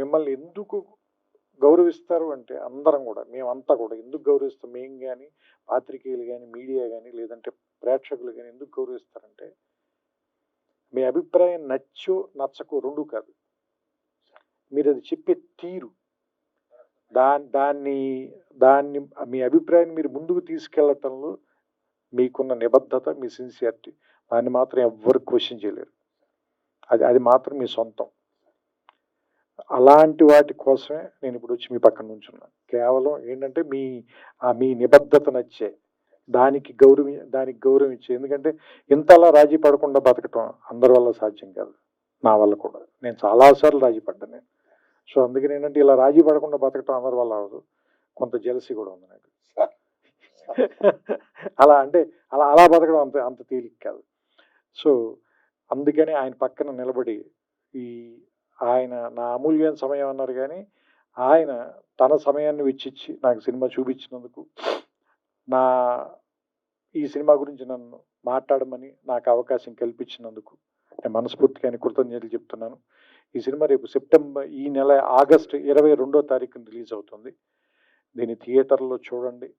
మిమ్మల్ని ఎందుకు గౌరవిస్తారు అంటే అందరం కూడా, మేమంతా కూడా ఎందుకు గౌరవిస్తాం, మేము కానీ, పాత్రికేయులు కానీ, మీడియా కానీ, లేదంటే ప్రేక్షకులు కానీ ఎందుకు గౌరవిస్తారంటే, మీ అభిప్రాయం నచ్చో నచ్చకో రెండు కాదు, మీరు అది చెప్పే తీరు, దాన్ని దాన్ని మీ అభిప్రాయాన్ని మీరు ముందుకు తీసుకెళ్లటంలో మీకున్న నిబద్ధత, మీ సిన్సియారిటీ, దాన్ని మాత్రం ఎవ్వరు క్వశ్చన్ చేయలేరు. అది మాత్రం మీ సొంతం. అలాంటి వాటి కోసమే నేను ఇప్పుడు వచ్చి మీ పక్కన నుంచున్నాను. కేవలం ఏంటంటే మీ నిబద్ధత నచ్చే, దానికి గౌరవం ఇచ్చే. ఎందుకంటే ఇంతలా రాజీ పడకుండా బతకటం అందరి వల్ల సాధ్యం కాదు, నా వల్ల కూడా. నేను చాలాసార్లు రాజీ పడ్డాను నేను. సో అందుకని ఏంటంటే ఇలా రాజీ పడకుండా బతకటం అందరి వల్ల అవ్వదు. కొంత జెలసీ కూడా ఉంది నాకు. అలా అంటే అలా బతకడం అంత తేలిక కాదు. సో అందుకని ఆయన పక్కన నిలబడి, ఆయన నా అమూల్యమైన సమయం అన్నారు కానీ, ఆయన తన సమయాన్ని వెచ్చిచ్చి నాకు సినిమా చూపించినందుకు, ఈ సినిమా గురించి నన్ను మాట్లాడమని నాకు అవకాశం కల్పించినందుకు నేను మనస్ఫూర్తిగా ఆయన కృతజ్ఞతలు చెప్తున్నాను. ఈ సినిమా రేపు ఈ నెల ఆగస్టు 22వ తారీఖున రిలీజ్ అవుతుంది. దీన్ని థియేటర్లో చూడండి.